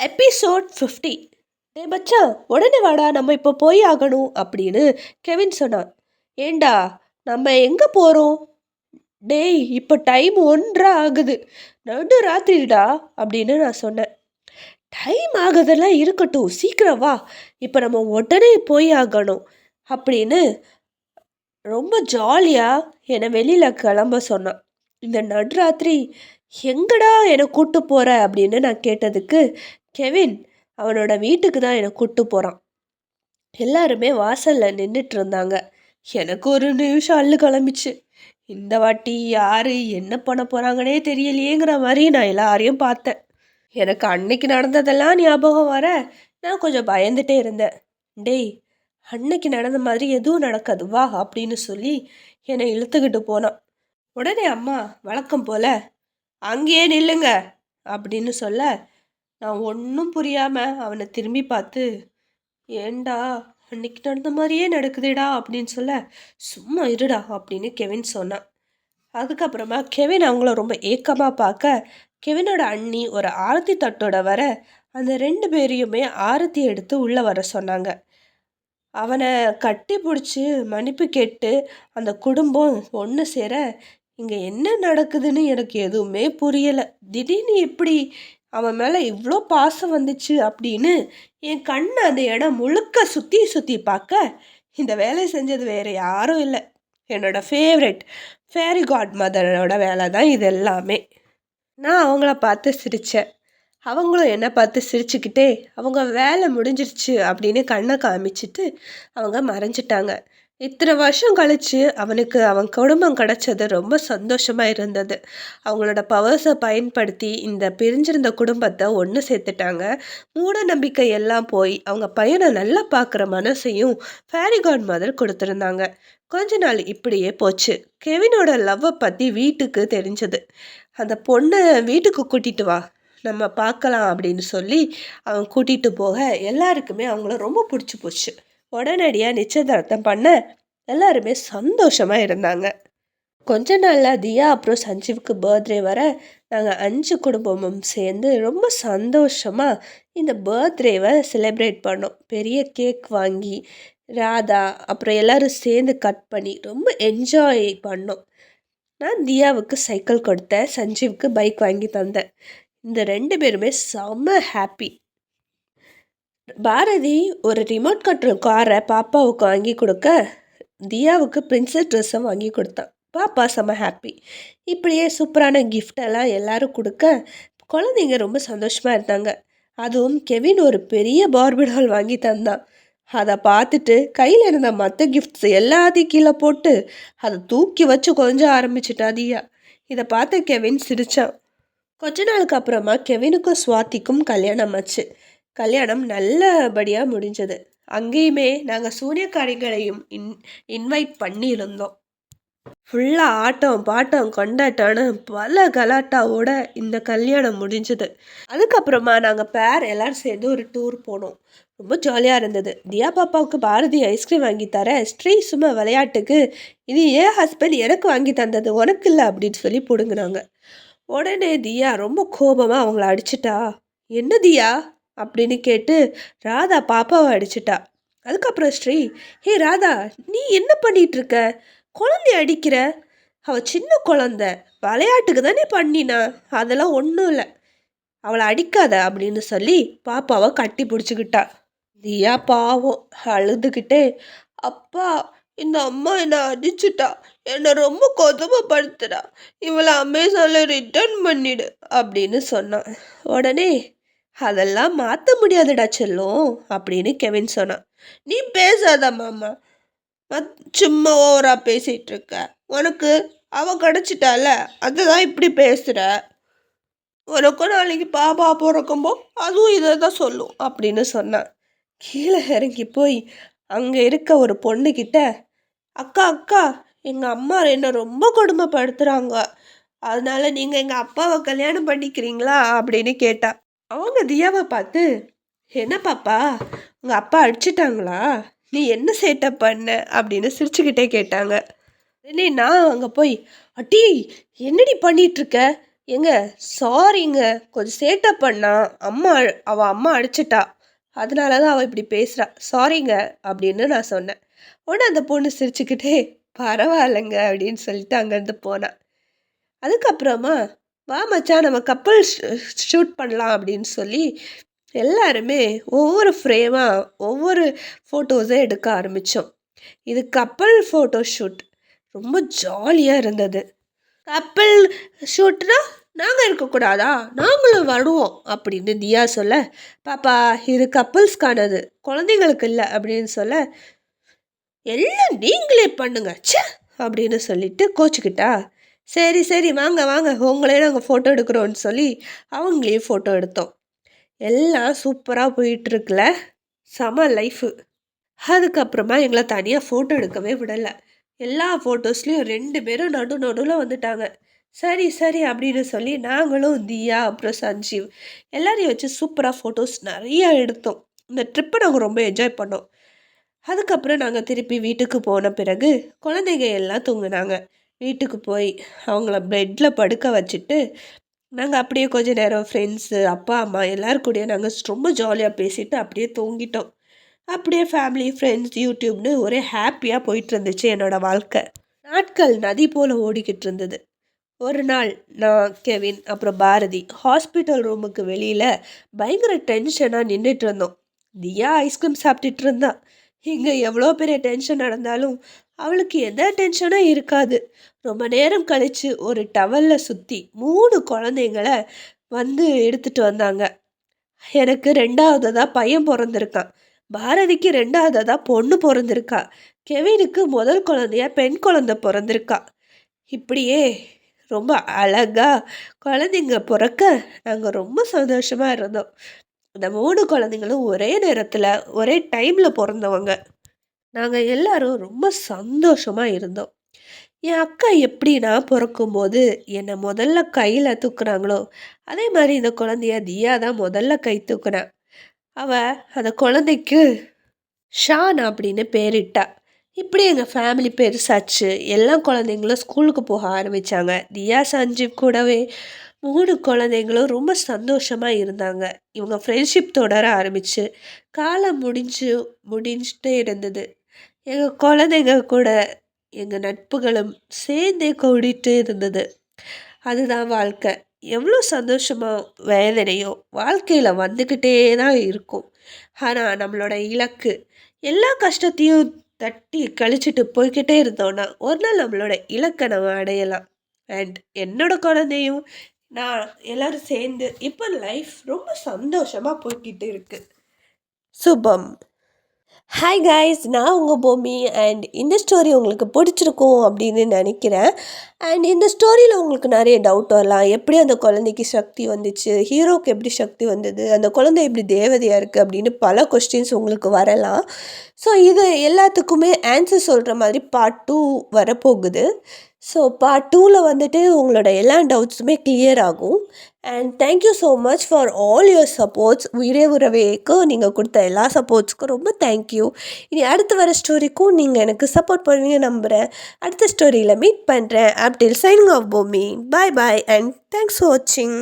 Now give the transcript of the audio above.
Episode 50. டே மச்சான், உடனே வாடா, நம்ம இப்போ போய் ஆகணும் அப்படின்னு கெவின் சொன்னான். ஏண்டா, நம்ம எங்கே போகிறோம்? டேய், இப்போ டைம் 1:30 ஆகுது, நடு ராத்திரிடா அப்படின்னு நான் சொன்னேன். டைம் ஆகுதெல்லாம் இருக்கட்டும், சீக்கிரம் வா, இப்போ நம்ம உடனே போய் ஆகணும் அப்படின்னு ரொம்ப ஜாலியாக என்னை வெளியில் கிளம்ப சொன்னான். இந்த நடுராத்திரி எங்கடா என்னை கூப்பிட்டு போகிற அப்படின்னு நான் கேட்டதுக்கு, கெவின் அவனோட வீட்டுக்கு தான் என்னை கூப்பிட்டு போகிறான். எல்லாருமே வாசலில் நின்றுட்டு இருந்தாங்க. எனக்கு ஒரு நிமிஷம் அள்ளு கிளம்பிச்சு. இந்த வாட்டி யார் என்ன பண்ண போகிறாங்கன்னே தெரியலையேங்கிற மாதிரி நான் எல்லாரையும் பார்த்தேன். எனக்கு அன்னைக்கு நடந்ததெல்லாம் ஞாபகம் வர நான் கொஞ்சம் பயந்துட்டே இருந்தேன். டேய், அன்னைக்கு நடந்த மாதிரி எதுவும் நடக்காது வா அப்படின்னு சொல்லி என்னை இழுத்துக்கிட்டு போனான். உடனே அம்மா வழக்கம் போல் அங்கேயே நில்லுங்க அப்படின்னு சொல்ல, நான் ஒன்றும் புரியாமல் அவனை திரும்பி பார்த்து, ஏண்டா அன்னைக்கு நடந்த மாதிரியே நடக்குதுடா அப்படின்னு சொல்ல, சும்மா இருடா அப்படின்னு கெவின் சொன்னான். அதுக்கப்புறமா கெவின் அவங்கள ரொம்ப ஏக்கமாக பார்க்க, கெவினோட அண்ணி ஒரு ஆரத்தி தட்டோட வர அந்த 2 பேரையுமே ஆரத்தி எடுத்து உள்ளே வர சொன்னாங்க. அவனை கட்டி பிடிச்சி மன்னிப்பு கேட்டு அந்த குடும்பம் ஒன்று சேர, இங்கே என்ன நடக்குதுன்னு எனக்கு எதுவுமே புரியலை. திடீர்னு எப்படி அவன் மேலே இவ்வளோ பாசம் வந்துச்சு அப்படின்னு என் கண்ணை அந்த இடம் முழுக்க சுற்றி சுற்றி பார்க்க, இந்த வேலை செஞ்சது வேறு யாரும் இல்லை, என்னோட ஃபேவரெட் ஃபேரி காட் மதரோட வேலை தான் இது எல்லாமே. நான் அவங்கள பார்த்து சிரித்தேன். அவங்களும் என்னை பார்த்து சிரிச்சுக்கிட்டே அவங்க வேலை முடிஞ்சிருச்சு அப்படின்னு கண்ணை காமிச்சிட்டு அவங்க மறைஞ்சிட்டாங்க. இத்தனை வருஷம் கழித்து அவனுக்கு அவன் குடும்பம் கிடச்சது ரொம்ப சந்தோஷமாக இருந்தது. அவங்களோட பவர்ஸை பயன்படுத்தி இந்த பிரிஞ்சிருந்த குடும்பத்தை ஒன்று சேர்த்துட்டாங்க. மூட நம்பிக்கை எல்லாம் போய் அவங்க பையனை நல்லா பார்க்குற மனசையும் ஃபேரி காட் மதர் கொடுத்துருந்தாங்க. கொஞ்ச நாள் இப்படியே போச்சு. கெவினோட லவ்வை பற்றி வீட்டுக்கு தெரிஞ்சது. அந்த பொண்ணை வீட்டுக்கு கூட்டிகிட்டு வா, நம்ம பார்க்கலாம் அப்படின்னு சொல்லி அவன் கூட்டிகிட்டு போக எல்லாருக்குமே அவங்கள ரொம்ப பிடிச்சி போச்சு. உடனடியாக நிச்சயதார்த்தம் பண்ண எல்லாருமே சந்தோஷமாக இருந்தாங்க. கொஞ்ச நாளில் தியா அப்புறம் சஞ்சீவுக்கு பர்த்டே வர நாங்கள் 5 குடும்பமும் சேர்ந்து ரொம்ப சந்தோஷமாக இந்த பர்த்டேவை செலிப்ரேட் பண்ணோம். பெரிய கேக் வாங்கி ராதா அப்புறம் எல்லோரும் சேர்ந்து கட் பண்ணி ரொம்ப என்ஜாய் பண்ணோம். நான் தியாவுக்கு சைக்கிள் கொடுத்தேன், சஞ்சீவுக்கு பைக் வாங்கி தந்தேன். இந்த 2 பேருமே செம்ம ஹாப்பி. பாரதி ஒரு ரிமோட் கண்ட்ரோல் காரை பாப்பாவுக்கு வாங்கி கொடுக்க, தியாவுக்கு பிரின்சஸ் ட்ரெஸ்ஸை வாங்கி கொடுத்தான். பாப்பா செம்ம ஹாப்பி. இப்படியே சூப்பரான கிஃப்டெல்லாம் எல்லோரும் கொடுக்க குழந்தைங்க ரொம்ப சந்தோஷமாக இருந்தாங்க. அதுவும் கெவின் ஒரு பெரிய பார்பி டால் வாங்கி தந்தான். அதை பார்த்துட்டு கையில் இருந்த மற்ற கிஃப்ட்ஸ் எல்லாத்தையும் கீழே போட்டு அதை தூக்கி வச்சு கொஞ்சம் ஆரம்பிச்சிட்டா தியா. இதை பார்த்து கெவின் சிரித்தான். கொஞ்ச நாளுக்கு அப்புறமா கெவினுக்கும் சுவாதிக்கும் கல்யாணம் ஆச்சு. கல்யாணம் நல்லபடியாக முடிஞ்சது. அங்கேயுமே நாங்கள் சூனியக்காரிகளையும் இன்வைட் பண்ணியிருந்தோம். ஃபுல்லாக ஆட்டம் பாட்டம் கொண்டாட்டான பல கலாட்டாவோட இந்த கல்யாணம் முடிஞ்சது. அதுக்கப்புறமா நாங்கள் எல்லோரும் சேர்ந்து ஒரு டூர் போனோம். ரொம்ப ஜாலியாக இருந்தது. தியா பாப்பாவுக்கு பாரதி ஐஸ்கிரீம் வாங்கி தர, ஸ்ரீ சும்மா விளையாட்டுக்கு இது ஏன் ஹஸ்பண்ட் எனக்கு வாங்கி தந்தது உனக்கு இல்லை அப்படின்னு சொல்லி பிடுங்கினாங்க. உடனே தியா ரொம்ப கோபமாக அவங்கள அடிச்சிட்டா. என்ன தியா அப்படின்னு கேட்டு ராதா பாப்பாவை அடிச்சிட்டா. அதுக்கப்புறம் ஸ்ரீ, ஹே ராதா, நீ என்ன பண்ணிட்டு இருக்க? குழந்தைய அடிக்கிற? அவள் சின்ன குழந்த, விளையாட்டுக்கு தானே பண்ணினா, அதெல்லாம் ஒன்றும் இல்லை, அவளை அடிக்காத அப்படின்னு சொல்லி பாப்பாவை கட்டி பிடிச்சிக்கிட்டா. தியா பாவம் அழுதுகிட்டே, அப்பா இந்த அம்மா என்னை அடிச்சுட்டா, என்னை ரொம்ப கொடுமைப்படுத்துறா, இவளை அமேசானில் ரிட்டர்ன் பண்ணிடு அப்படின்னு சொன்னான். உடனே அதெல்லாம் மாற்ற முடியாதுடா செல்லும் அப்படின்னு கெவின் சொன்னான். நீ பேசாத மாமா, சும்மா ஓவரா பேசிகிட்டு இருக்க, உனக்கு அவள் கிடச்சிட்டால அதுதான் இப்படி பேசுகிற, உனக்கும் நாளைக்கு பாப்பா பிறக்கும்போ அதுவும் இதை தான் சொல்லும் அப்படின்னு சொன்னான். கீழே இறங்கி போய் அங்கே இருக்க ஒரு பொண்ணுக்கிட்ட, அக்கா அக்கா எங்கள் அம்மா என்னை ரொம்ப கொடுமைப்படுத்துகிறாங்க, அதனால நீங்கள் எங்கள் அப்பாவை கல்யாணம் பண்ணிக்கிறீங்களா அப்படின்னு கேட்டா. அவங்க தியாவை பார்த்து, என்ன பாப்பா உங்கள் அப்பா அடிச்சிட்டாங்களா, நீ என்ன சேட்டை பண்ண அப்படின்னு சிரிச்சுக்கிட்டே கேட்டாங்க. உடனே நான் அங்கே போய், அட்டி என்னடி பண்ணிகிட்ருக்க, ஏங்க சாரிங்க, கொஞ்சம் சேட்டை பண்ணா. அவள் அம்மா அடிச்சிட்டா. அதனால தான் அவள் இப்படி பேசுகிறா. சாரிங்க அப்படின்னு நான் சொன்னேன். உடனே அந்த பொண்ணு சிரிச்சுக்கிட்டே பரவாயில்லைங்க அப்படின்னு சொல்லிட்டு அங்கேருந்து போனா. அதுக்கப்புறமா வா மச்சான் நம்ம கப்பல் ஷூட் பண்ணலாம் அப்படின்னு சொல்லி எல்லாருமே ஒவ்வொரு ஃப்ரேமாக ஒவ்வொரு ஃபோட்டோஸை எடுக்க ஆரம்பித்தோம். இது கப்பல் ஃபோட்டோ ஷூட். ரொம்ப ஜாலியாக இருந்தது. கப்பல் ஷூட்னா நாங்கள் இருக்கக்கூடாதா, நாங்களும் வருவோம் அப்படின்னு தியா சொல்ல, பாப்பா இது கப்பல்ஸ்க்கானது, குழந்தைங்களுக்கு இல்லை அப்படின்னு சொல்ல, எல்லாம் நீங்களே பண்ணுங்க ச்சே அப்படின்னு சொல்லிட்டு கோச்சிக்கிட்டா. சரி சரி வாங்க வாங்க உங்களே நாங்கள் ஃபோட்டோ எடுக்கிறோன்னு சொல்லி அவங்களே ஃபோட்டோ எடுத்தோம். எல்லாம் சூப்பராக போயிட்டுருக்குல, செம லைஃபு. அதுக்கப்புறமா எங்களை தனியாக ஃபோட்டோ எடுக்கவே விடலை. எல்லா ஃபோட்டோஸ்லேயும் 2 பேரும் நடுவில் வந்துட்டாங்க. சரி சரி அப்படின்னு சொல்லி நாங்களும் தியா அப்புறம் சஞ்சீவ் எல்லாரையும் வச்சு சூப்பராக ஃபோட்டோஸ் நிறையா எடுத்தோம். இந்த ட்ரிப்பை நாங்கள் ரொம்ப என்ஜாய் பண்ணோம். அதுக்கப்புறம் நாங்கள் திருப்பி வீட்டுக்கு போன பிறகு குழந்தைங்க எல்லாம் தூங்குனாங்க. வீட்டுக்கு போய் அவங்கள பெட்டில் படுக்க வச்சுட்டு நாங்கள் அப்படியே கொஞ்ச நேரம் ஃப்ரெண்ட்ஸு அப்பா அம்மா எல்லோரும் கூடயும் நாங்கள் ரொம்ப ஜாலியாக பேசிட்டு அப்படியே தூங்கிட்டோம். அப்படியே ஃபேமிலி ஃப்ரெண்ட்ஸ் யூடியூப்னு ஒரே ஹாப்பியாக போயிட்டு இருந்துச்சு என்னோடய வாழ்க்கை. நாட்கள் நதி போல் ஓடிக்கிட்டு இருந்தது. ஒரு நாள் நான், கெவின் அப்புறம் பாரதி ஹாஸ்பிட்டல் ரூமுக்கு வெளியில் பயங்கர டென்ஷனாக நின்றுட்டு இருந்தோம். தியா ஐஸ்கிரீம் சாப்பிட்டுட்டு இருந்தா. இங்கே எவ்வளோ பெரிய டென்ஷன் நடந்தாலும் அவளுக்கு எந்த டென்ஷனும் இருக்காது. ரொம்ப நேரம் கழித்து ஒரு டவலில் சுற்றி 3 குழந்தைங்கள வந்து எடுத்துகிட்டு வந்தாங்க. எனக்கு 2வதாக பையன் பிறந்திருக்கான். பாரதிக்கு 2வதாக பொண்ணு பிறந்திருக்கா. கெவினுக்கு முதல் குழந்தையா பெண் குழந்தை பிறந்திருக்கா. இப்படியே ரொம்ப அழகாக குழந்தைங்க பிறக்க நாங்கள் ரொம்ப சந்தோஷமாக இருந்தோம். இந்த 3 குழந்தைங்களும் ஒரே நேரத்தில் ஒரே டைமில் பிறந்தவங்க. நாங்கள் எல்லாரும் ரொம்ப சந்தோஷமாக இருந்தோம். என் அக்கா எப்படின்னா பிறக்கும்போது என்னை முதல்ல கையில் தூக்குறாங்களோ அதே மாதிரி இந்த குழந்தைய தியா தான் முதல்ல கை தூக்குனா. அந்த குழந்தைக்கு ஷான் அப்படின்னு பேரிட்டா. இப்படி எங்கள் ஃபேமிலி பெருசாச்சு. எல்லா குழந்தைங்களும் ஸ்கூலுக்கு போக ஆரம்பித்தாங்க. தியா சஞ்சீவ் கூடவே 3 குழந்தைங்களும் ரொம்ப சந்தோஷமாக இருந்தாங்க. இவங்க ஃப்ரெண்ட்ஷிப் தொடர ஆரம்பிச்சு காலம் முடிஞ்சிட்டே இருந்தது. எங்கள் குழந்தைங்க கூட எங்கள் நட்புகளும் சேர்ந்தே கூடிட்டு இருந்தது. அதுதான் வாழ்க்கை. எவ்வளோ சந்தோஷமோ வேதனையோ வாழ்க்கையில் வந்துக்கிட்டே தான் இருக்கும். ஆனால் நம்மளோட இலக்கு எல்லா கஷ்டத்தையும் தட்டி கழிச்சிட்டு போய்கிட்டே இருந்தோன்னா ஒரு நாள் நம்மளோட இலக்கை நம்ம அடையலாம். அண்ட் என்னோட குழந்தையும் நான் எல்லோரும் சேர்ந்து இப்போ லைஃப் ரொம்ப சந்தோஷமாக போய்கிட்டு இருக்கு. சுபம். ஹாய் காய்ஸ், நான் உங்கள் பூமி. அண்ட் இந்த ஸ்டோரி உங்களுக்கு பிடிச்சிருக்கும் அப்படின்னு நினைக்கிறேன். அண்ட் இந்த ஸ்டோரியில் உங்களுக்கு நிறைய டவுட் வரலாம். எப்படி அந்த குழந்தைக்கு சக்தி வந்துச்சு, ஹீரோக்கு எப்படி சக்தி வந்தது, அந்த குழந்தை எப்படி தேவதையாக இருக்குது அப்படின்னு பல கொஸ்டின்ஸ் உங்களுக்கு வரலாம். ஸோ இது எல்லாத்துக்குமே ஆன்சர் சொல்கிற மாதிரி பார்ட் 2 வரப்போகுது. ஸோ பார்ட் 2ல் வந்துட்டு உங்களோட எல்லா டவுட்ஸுமே கிளியர் ஆகும். And thank you so much for all your supports. உறவேக்கு நீங்கள் கொடுத்த எல்லா சப்போர்ட்ஸ்க்கும் ரொம்ப தேங்க்யூ. இனி அடுத்து வர ஸ்டோரிக்கும் நீங்கள் எனக்கு சப்போர்ட் பண்ணுவீங்க நம்புகிறேன். அடுத்த ஸ்டோரியில் மீட் பண்ணுறேன். அப்டில் சைனிங் ஆஃப் பூமி. பாய் பாய் அண்ட் தேங்க்ஸ் ஃபார் வாட்சிங்.